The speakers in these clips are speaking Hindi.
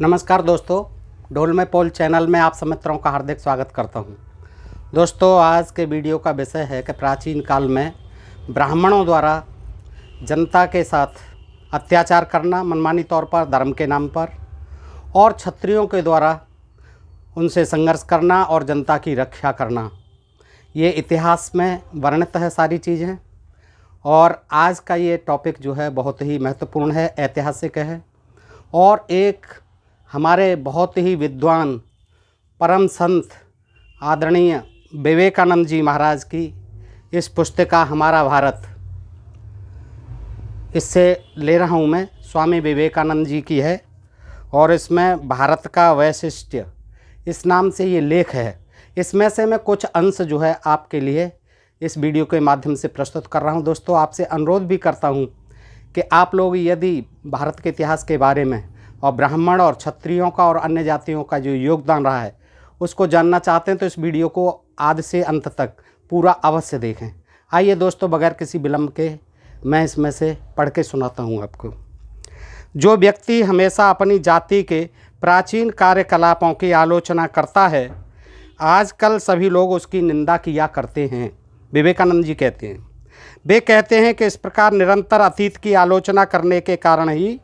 नमस्कार दोस्तों, ढोल में पोल चैनल में आप सब मित्रों का हार्दिक स्वागत करता हूं। दोस्तों, आज के वीडियो का विषय है कि प्राचीन काल में ब्राह्मणों द्वारा जनता के साथ अत्याचार करना मनमानी तौर पर धर्म के नाम पर, और क्षत्रियों के द्वारा उनसे संघर्ष करना और जनता की रक्षा करना, ये इतिहास में वर्णित है सारी चीज़ें। और आज का ये टॉपिक जो है बहुत ही महत्वपूर्ण है, ऐतिहासिक है, और एक हमारे बहुत ही विद्वान परम संत आदरणीय विवेकानंद जी महाराज की इस पुस्तिका हमारा भारत, इससे ले रहा हूँ मैं, स्वामी विवेकानंद जी की है। और इसमें भारत का वैशिष्ट्य इस नाम से ये लेख है। इसमें से मैं कुछ अंश जो है आपके लिए इस वीडियो के माध्यम से प्रस्तुत कर रहा हूँ। दोस्तों, आपसे अनुरोध भी करता हूँ कि आप लोग यदि भारत के इतिहास के बारे में और ब्राह्मण और क्षत्रियों का और अन्य जातियों का जो योगदान रहा है उसको जानना चाहते हैं तो इस वीडियो को आदि से अंत तक पूरा अवश्य देखें। आइए दोस्तों, बगैर किसी विलंब के मैं इसमें से पढ़ के सुनाता हूँ आपको। जो व्यक्ति हमेशा अपनी जाति के प्राचीन कार्यकलापों की आलोचना करता है, आजकल सभी लोग उसकी निंदा किया करते हैं। विवेकानंद जी कहते हैं, वे कहते हैं कि इस प्रकार निरंतर अतीत की आलोचना करने के कारण ही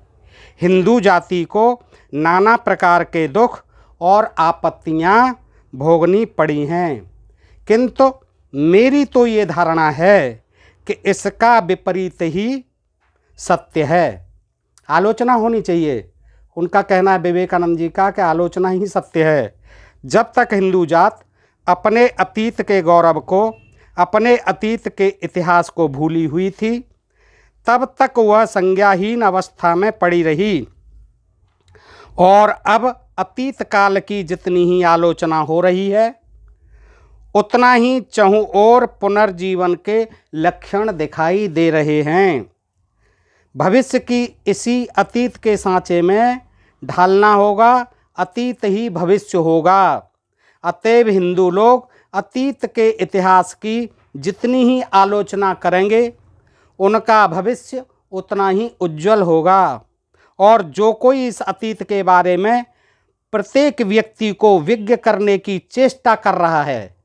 हिंदू जाति को नाना प्रकार के दुख और आपत्तियां भोगनी पड़ी हैं। किंतु मेरी तो ये धारणा है कि इसका विपरीत ही सत्य है। आलोचना होनी चाहिए। उनका कहना है विवेकानंद जी का कि आलोचना ही सत्य है। जब तक हिंदू जात अपने अतीत के गौरव को, अपने अतीत के इतिहास को भूली हुई थी, तब तक वह संज्ञाहीन अवस्था में पड़ी रही। और अब अतीत काल की जितनी ही आलोचना हो रही है, उतना ही चहुं ओर पुनर्जीवन के लक्षण दिखाई दे रहे हैं। भविष्य की इसी अतीत के सांचे में ढालना होगा, अतीत ही भविष्य होगा। अतएव हिंदू लोग अतीत के इतिहास की जितनी ही आलोचना करेंगे, उनका भविष्य उतना ही उज्जवल होगा। और जो कोई इस अतीत के बारे में प्रत्येक व्यक्ति को विज्ञ करने की चेष्टा कर रहा है,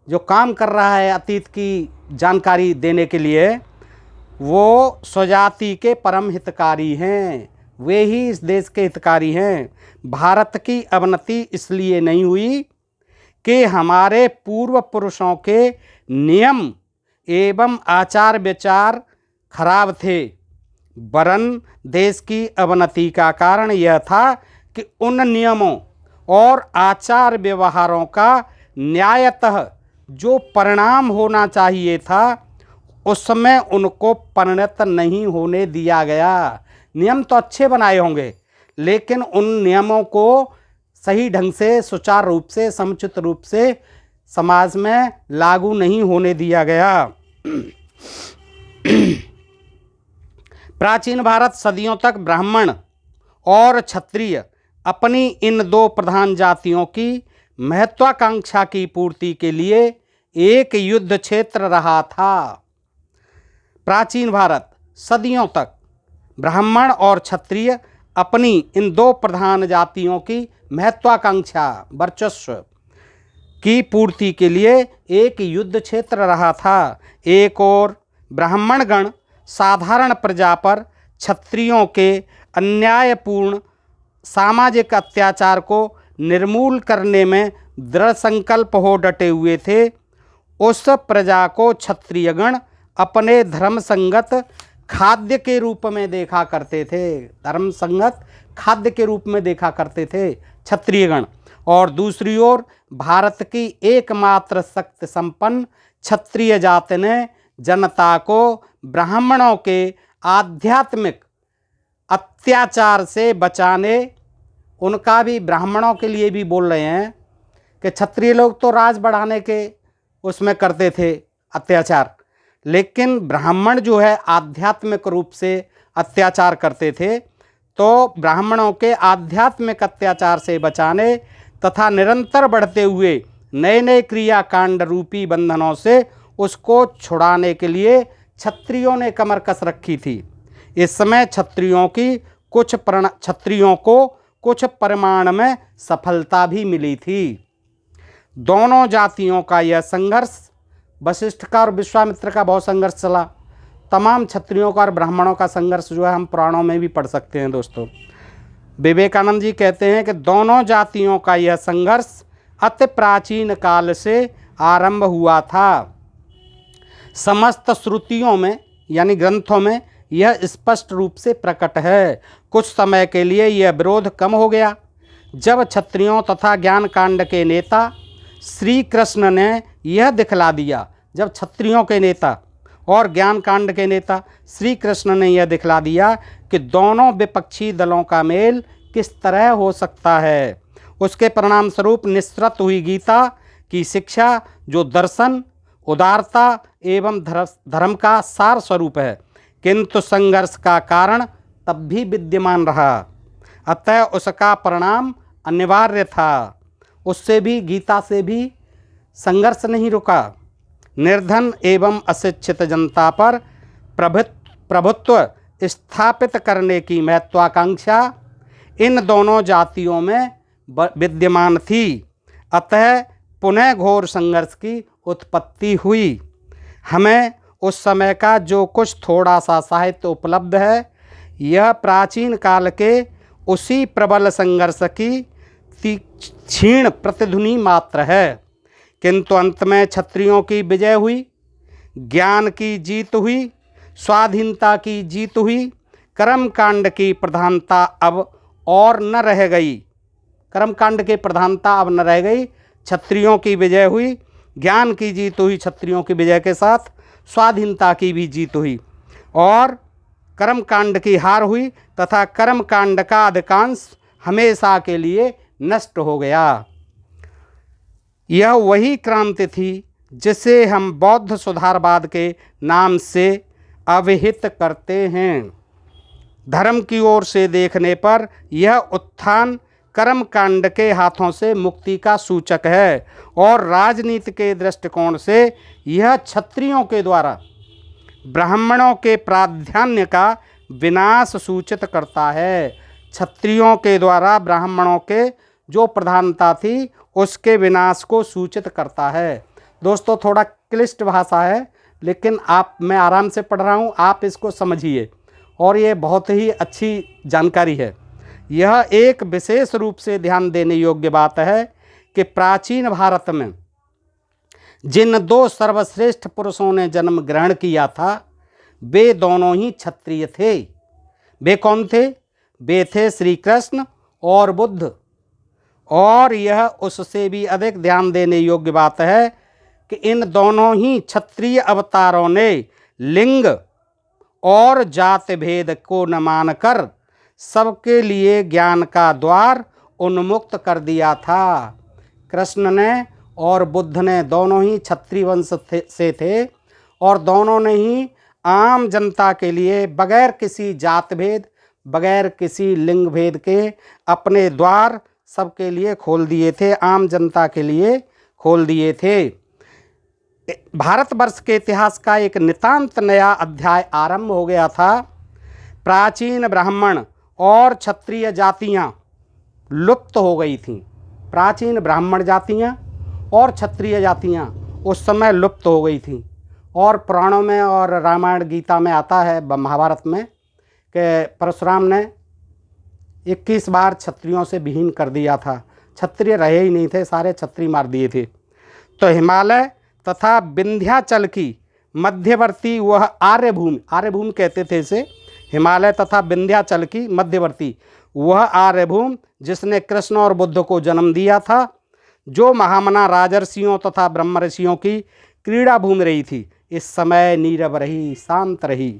जो काम कर रहा है अतीत की जानकारी देने के लिए, वो स्वजाति के परम हितकारी हैं। वे ही इस देश के हितकारी हैं। भारत की अवनति इसलिए नहीं हुई कि हमारे पूर्व पुरुषों के नियम एवं आचार विचार खराब थे, वरन देश की अवनति का कारण यह था कि उन नियमों और आचार व्यवहारों का न्यायतः जो परिणाम होना चाहिए था, उसमें उनको परिणत नहीं होने दिया गया। नियम तो अच्छे बनाए होंगे, लेकिन उन नियमों को सही ढंग से, सुचारू रूप से, समुचित रूप से समाज में लागू नहीं होने दिया गया। प्राचीन भारत सदियों तक ब्राह्मण और क्षत्रिय अपनी इन दो प्रधान जातियों की महत्वाकांक्षा की पूर्ति के लिए एक युद्ध क्षेत्र रहा था। प्राचीन भारत सदियों तक ब्राह्मण और क्षत्रिय अपनी इन दो प्रधान जातियों की महत्वाकांक्षा, वर्चस्व की पूर्ति के लिए एक युद्ध क्षेत्र रहा था। एक और ब्राह्मणगण साधारण प्रजा पर क्षत्रियों के अन्यायपूर्ण सामाजिक अत्याचार को निर्मूल करने में दृढ़ संकल्प हो डटे हुए थे। उस प्रजा को क्षत्रियगण अपने धर्म संगत खाद्य के रूप में देखा करते थे। धर्म संगत खाद्य के रूप में देखा करते थे क्षत्रियगण। और दूसरी ओर भारत की एकमात्र शक्ति संपन्न क्षत्रिय जाति ने जनता को ब्राह्मणों के आध्यात्मिक अत्याचार से बचाने, उनका भी, ब्राह्मणों के लिए भी बोल रहे हैं कि क्षत्रिय लोग तो राज बढ़ाने के उसमें करते थे अत्याचार, लेकिन ब्राह्मण जो है आध्यात्मिक रूप से अत्याचार करते थे। तो ब्राह्मणों के आध्यात्मिक अत्याचार से बचाने तथा निरंतर बढ़ते हुए नए नए क्रियाकांड रूपी बंधनों से उसको छुड़ाने के लिए क्षत्रियों ने कमर कस रखी थी। इस समय क्षत्रियों को कुछ परिमाण में सफलता भी मिली थी। दोनों जातियों का यह संघर्ष, वशिष्ठ का और विश्वामित्र का बहुत संघर्ष चला। तमाम क्षत्रियों का और ब्राह्मणों का संघर्ष जो है हम पुराणों में भी पढ़ सकते हैं दोस्तों। विवेकानंद जी कहते हैं कि दोनों जातियों का यह संघर्ष अति प्राचीन काल से आरंभ हुआ था। समस्त श्रुतियों में यानी ग्रंथों में यह स्पष्ट रूप से प्रकट है। कुछ समय के लिए यह विरोध कम हो गया जब क्षत्रियों तथा ज्ञान कांड के नेता श्री कृष्ण ने यह दिखला दिया, जब क्षत्रियों के नेता और ज्ञान कांड के नेता श्री कृष्ण ने यह दिखला दिया कि दोनों विपक्षी दलों का मेल किस तरह हो सकता है। उसके परिणाम स्वरूप निःसृत हुई गीता की शिक्षा, जो दर्शन, उदारता एवं धर्म का सार स्वरूप है, किंतु संघर्ष का कारण तब भी विद्यमान रहा। अतः उसका परिणाम अनिवार्य था। उससे भी, गीता से भी संघर्ष नहीं रुका। निर्धन एवं अशिक्षित जनता पर प्रभुत्व स्थापित करने की महत्वाकांक्षा इन दोनों जातियों में विद्यमान थी। अतः पुनः घोर संघर्ष की उत्पत्ति हुई। हमें उस समय का जो कुछ थोड़ा सा साहित्य उपलब्ध है, यह प्राचीन काल के उसी प्रबल संघर्ष की क्षीण प्रतिध्वनि मात्र है। किंतु अंत में क्षत्रियों की विजय हुई, ज्ञान की जीत हुई, स्वाधीनता की जीत हुई, कर्मकांड की प्रधानता अब और न रह गई। कर्मकांड की प्रधानता अब न रह गई। क्षत्रियों की विजय हुई, ज्ञान की जीत हुई, क्षत्रियों की विजय के साथ स्वाधीनता की भी जीत हुई और कर्मकांड की हार हुई तथा कर्मकांड का अधिकांश हमेशा के लिए नष्ट हो गया। यह वही क्रांति थी जिसे हम बौद्ध सुधारवाद के नाम से अभिहित करते हैं। धर्म की ओर से देखने पर यह उत्थान कर्मकांड के हाथों से मुक्ति का सूचक है और राजनीति के दृष्टिकोण से यह क्षत्रियों के द्वारा ब्राह्मणों के प्राधान्य का विनाश सूचित करता है। क्षत्रियों के द्वारा ब्राह्मणों के जो प्रधानता थी उसके विनाश को सूचित करता है। दोस्तों, थोड़ा क्लिष्ट भाषा है, लेकिन मैं आराम से पढ़ रहा हूँ, आप इसको समझिए और ये बहुत ही अच्छी जानकारी है। यह एक विशेष रूप से ध्यान देने योग्य बात है कि प्राचीन भारत में जिन दो सर्वश्रेष्ठ पुरुषों ने जन्म ग्रहण किया था, वे दोनों ही क्षत्रिय थे। वे कौन थे? वे थे श्री कृष्ण और बुद्ध। और यह उससे भी अधिक ध्यान देने योग्य बात है कि इन दोनों ही क्षत्रिय अवतारों ने लिंग और जाति भेद को न मानकर सबके लिए ज्ञान का द्वार उन्मुक्त कर दिया था। कृष्ण ने और बुद्ध ने दोनों ही क्षत्रिय वंश से थे और दोनों ने ही आम जनता के लिए बगैर किसी जात भेद, बगैर किसी लिंग भेद के अपने द्वार सबके लिए खोल दिए थे, आम जनता के लिए खोल दिए थे। भारतवर्ष के इतिहास का एक नितांत नया अध्याय आरंभ हो गया था। प्राचीन ब्राह्मण और क्षत्रिय जातियां लुप्त हो गई थीं। प्राचीन ब्राह्मण जातियां और क्षत्रिय जातियां उस समय लुप्त हो गई थीं। और पुराणों में और रामायण गीता में आता है, महाभारत में, कि परशुराम ने 21 बार क्षत्रियों से विहीन कर दिया था। क्षत्रिय रहे ही नहीं थे, सारे क्षत्रिय मार दिए थे। तो हिमालय तथा विंध्याचल की मध्यवर्ती वह आर्यभूमि कहते थे इसे, हिमालय तथा विंध्याचल की मध्यवर्ती वह आर्यभूमि जिसने कृष्ण और बुद्ध को जन्म दिया था, जो महामना राजर्षियों तथा ब्रह्म ऋषियों की क्रीड़ा भूमि रही थी, इस समय नीरव रही, शांत रही।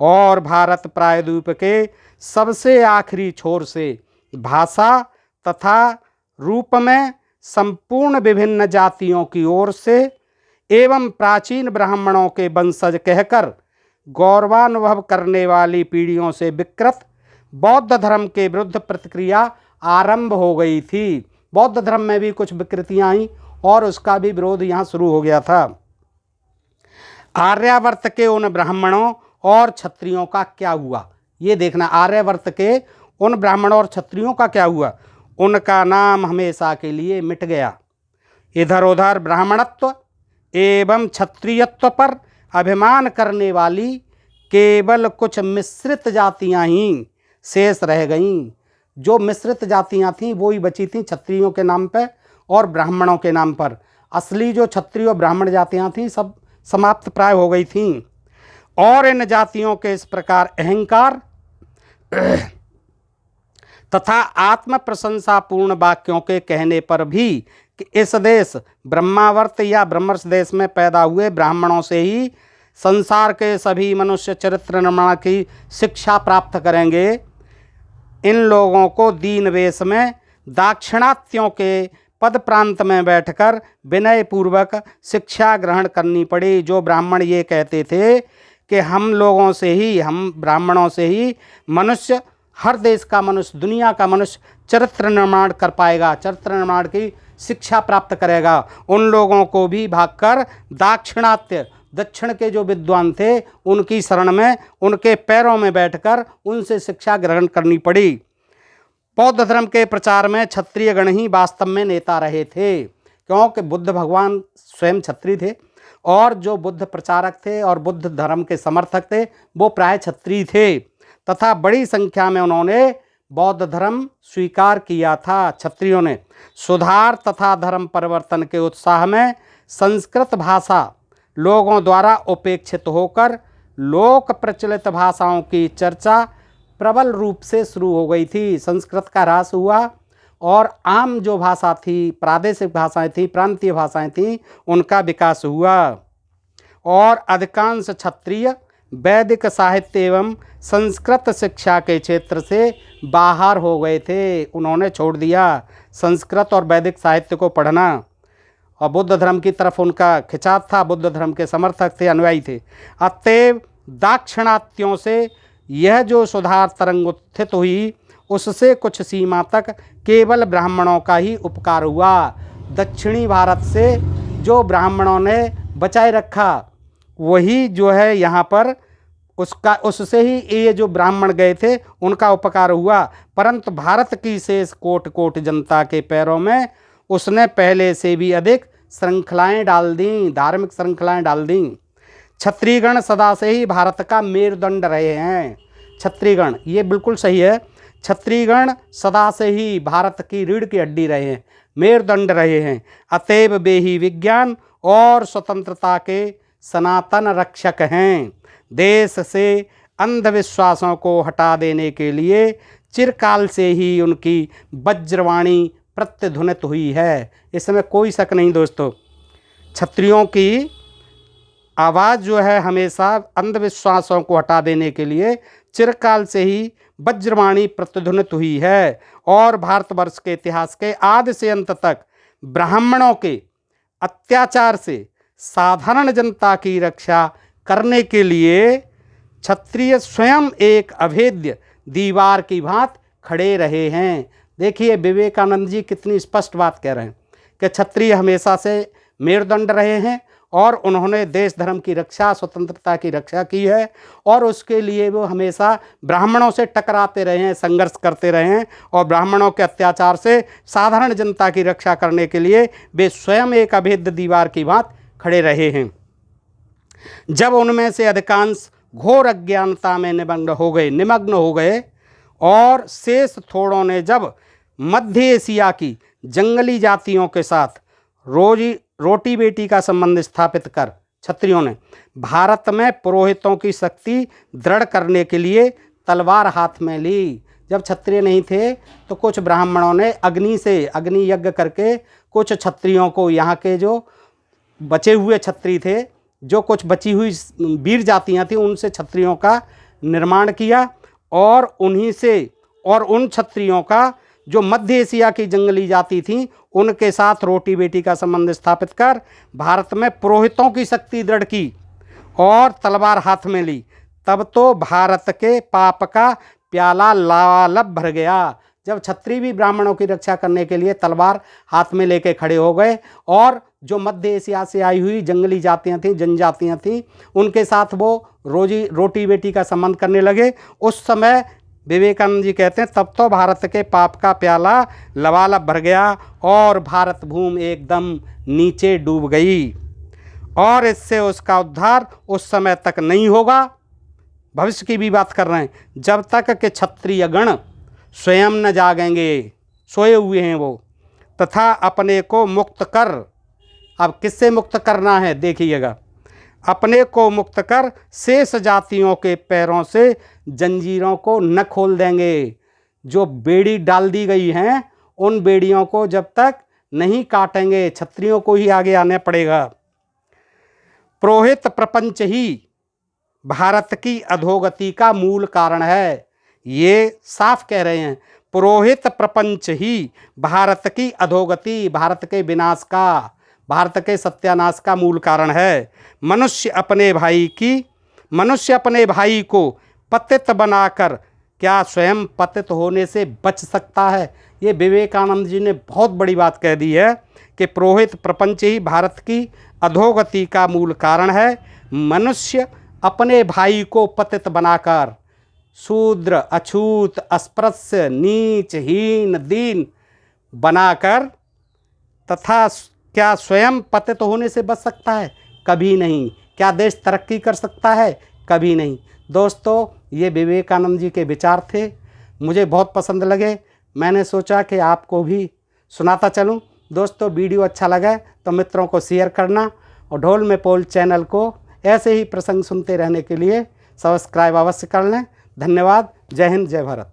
और भारत प्रायद्वीप के सबसे आखिरी छोर से भाषा तथा रूप में संपूर्ण विभिन्न जातियों की ओर से एवं प्राचीन ब्राह्मणों के वंशज कहकर गौरवानुभव करने वाली पीढ़ियों से विकृत बौद्ध धर्म के विरुद्ध प्रतिक्रिया आरंभ हो गई थी। बौद्ध धर्म में भी कुछ विकृतियां आई और उसका भी विरोध यहाँ शुरू हो गया था। आर्यावर्त के उन ब्राह्मणों और क्षत्रियों का क्या हुआ, ये देखना। आर्यावर्त के उन ब्राह्मणों और क्षत्रियों का क्या हुआ? उनका नाम हमेशा के लिए मिट गया। इधर उधर ब्राह्मणत्व एवं क्षत्रियत्व पर अभिमान करने वाली केवल कुछ मिश्रित जातियां ही शेष रह गईं। जो मिश्रित जातियां थीं वो ही बची थीं क्षत्रियों के नाम पर और ब्राह्मणों के नाम पर। असली जो क्षत्रिय और ब्राह्मण जातियां थीं सब समाप्त प्राय हो गई थीं। और इन जातियों के इस प्रकार अहंकार तथा आत्म प्रशंसापूर्ण वाक्यों के कहने पर भी कि इस देश ब्रह्मावर्त या ब्रह्मर्ष देश में पैदा हुए ब्राह्मणों से ही संसार के सभी मनुष्य चरित्र निर्माण की शिक्षा प्राप्त करेंगे, इन लोगों को दीन वेश में दाक्षिणात्यों के पद प्रांत में बैठकर विनय पूर्वक शिक्षा ग्रहण करनी पड़ी। जो ब्राह्मण ये कहते थे कि हम लोगों से ही, हम ब्राह्मणों से ही मनुष्य, हर देश का मनुष्य, दुनिया का मनुष्य चरित्र निर्माण कर पाएगा, चरित्र निर्माण की शिक्षा प्राप्त करेगा, उन लोगों को भी भागकर दाक्षिणात्य, दक्षिण के जो विद्वान थे उनकी शरण में, उनके पैरों में बैठकर उनसे शिक्षा ग्रहण करनी पड़ी। बौद्ध धर्म के प्रचार में क्षत्रिय गण ही वास्तव में नेता रहे थे, क्योंकि बुद्ध भगवान स्वयं क्षत्रिय थे और जो बुद्ध प्रचारक थे और बुद्ध धर्म के समर्थक थे वो प्राय क्षत्रिय थे, तथा बड़ी संख्या में उन्होंने बौद्ध धर्म स्वीकार किया था। क्षत्रियों ने सुधार तथा धर्म परिवर्तन के उत्साह में संस्कृत भाषा लोगों द्वारा उपेक्षित होकर लोक प्रचलित भाषाओं की चर्चा प्रबल रूप से शुरू हो गई थी। संस्कृत का ह्रास हुआ और आम जो भाषा थी, प्रादेशिक भाषाएं थी, प्रांतीय भाषाएं थी, उनका विकास हुआ और अधिकांश क्षत्रिय वैदिक साहित्य एवं संस्कृत शिक्षा के क्षेत्र से बाहर हो गए थे। उन्होंने छोड़ दिया संस्कृत और वैदिक साहित्य को पढ़ना और बुद्ध धर्म की तरफ उनका खिंचाव था, बुद्ध धर्म के समर्थक थे, अनुयायी थे। अतएव दाक्षिणात्यों से यह जो सुधार तरंग उत्थित हुई उससे कुछ सीमा तक केवल ब्राह्मणों का ही उपकार हुआ। दक्षिणी भारत से जो ब्राह्मणों ने बचाए रखा वही जो है यहाँ पर उससे ही ये जो ब्राह्मण गए थे उनका उपकार हुआ, परंतु भारत की शेष कोट कोट जनता के पैरों में उसने पहले से भी अधिक श्रृंखलाएं डाल दी, धार्मिक श्रृंखलाएं डाल दी। क्षत्रियगण सदा से ही भारत का मेरुदंड रहे हैं। क्षत्रियगण, ये बिल्कुल सही है, क्षत्रियगण सदा से ही भारत की रीढ़ की हड्डी रहे हैं, मेरुदंड रहे हैं। अतएव वे ही विज्ञान और स्वतंत्रता के सनातन रक्षक हैं। देश से अंधविश्वासों को हटा देने के लिए चिरकाल से ही उनकी वज्रवाणी प्रतिध्वनित हुई है, इसमें कोई शक नहीं दोस्तों। क्षत्रियों की आवाज़ जो है हमेशा अंधविश्वासों को हटा देने के लिए चिरकाल से ही वज्रवाणी प्रतिध्वनित हुई है और भारतवर्ष के इतिहास के आदि से अंत तक ब्राह्मणों के अत्याचार से साधारण जनता की रक्षा करने के लिए क्षत्रिय स्वयं एक अभेद्य दीवार की भांति खड़े रहे हैं। देखिए विवेकानंद जी कितनी स्पष्ट बात कह रहे हैं कि क्षत्रिय हमेशा से मेरुदंड रहे हैं और उन्होंने देश धर्म की रक्षा, स्वतंत्रता की रक्षा की है और उसके लिए वो हमेशा ब्राह्मणों से टकराते रहे हैं, संघर्ष करते रहे हैं और ब्राह्मणों के अत्याचार से साधारण जनता की रक्षा करने के लिए वे स्वयं एक अभेद्य दीवार की भांति खड़े रहे हैं। जब उनमें से अधिकांश घोर अज्ञानता में निमग्न हो गए और शेष थोड़ों ने जब मध्य एशिया की जंगली जातियों के साथ रोटी बेटी का संबंध स्थापित कर क्षत्रियों ने भारत में पुरोहितों की शक्ति दृढ़ करने के लिए तलवार हाथ में ली। जब क्षत्रिय नहीं थे तो कुछ ब्राह्मणों ने अग्नि यज्ञ करके कुछ क्षत्रियों को, यहाँ के जो बचे हुए क्षत्रिय थे, जो कुछ बची हुई वीर जातियाँ थीं, उनसे क्षत्रियों का निर्माण किया और उन्हीं से और उन क्षत्रियों का जो मध्य एशिया की जंगली जाति थी उनके साथ रोटी बेटी का संबंध स्थापित कर भारत में पुरोहितों की शक्ति दृढ़ की और तलवार हाथ में ली। तब तो भारत के पाप का प्याला लबालब भर गया। जब क्षत्रिय भी ब्राह्मणों की रक्षा करने के लिए तलवार हाथ में लेके खड़े हो गए और जो मध्य एशिया से आई हुई जंगली जातियाँ थीं, जनजातियाँ थीं, उनके साथ वो रोटी बेटी का संबंध करने लगे, उस समय विवेकानंद जी कहते हैं तब तो भारत के पाप का प्याला लबालब भर गया और भारत भूमि एकदम नीचे डूब गई और इससे उसका उद्धार उस समय तक नहीं होगा। भविष्य की भी बात कर रहे हैं, जब तक कि क्षत्रिय गण स्वयं न जागेंगे, सोए हुए हैं वो, तथा अपने को मुक्त कर। अब किससे मुक्त करना है देखिएगा, अपने को मुक्त कर शेष जातियों के पैरों से जंजीरों को न खोल देंगे। जो बेड़ी डाल दी गई हैं उन बेड़ियों को जब तक नहीं काटेंगे, क्षत्रियों को ही आगे आने पड़ेगा। पुरोहित प्रपंच ही भारत की अधोगति का मूल कारण है। ये साफ कह रहे हैं, पुरोहित प्रपंच ही भारत की अधोगति, भारत के विनाश का, भारत के सत्यानाश का मूल कारण है। मनुष्य अपने भाई को पतित बनाकर क्या स्वयं पतित होने से बच सकता है? ये विवेकानंद जी ने बहुत बड़ी बात कह दी है कि पुरोहित प्रपंच ही भारत की अधोगति का मूल कारण है। मनुष्य अपने भाई को पतित बनाकर, शूद्र, अछूत, अस्पृश्य, नीच, हीन, दीन बनाकर तथा क्या स्वयं पतित होने से बच सकता है? कभी नहीं। क्या देश तरक्की कर सकता है? कभी नहीं। दोस्तों, ये विवेकानंद जी के विचार थे, मुझे बहुत पसंद लगे। मैंने सोचा कि आपको भी सुनाता चलूं। दोस्तों, वीडियो अच्छा लगा तो मित्रों को शेयर करना और ढोल में पोल चैनल को ऐसे ही प्रसंग सुनते रहने के लिए सब्सक्राइब अवश्य कर लें। धन्यवाद। जय हिंद, जय भारत।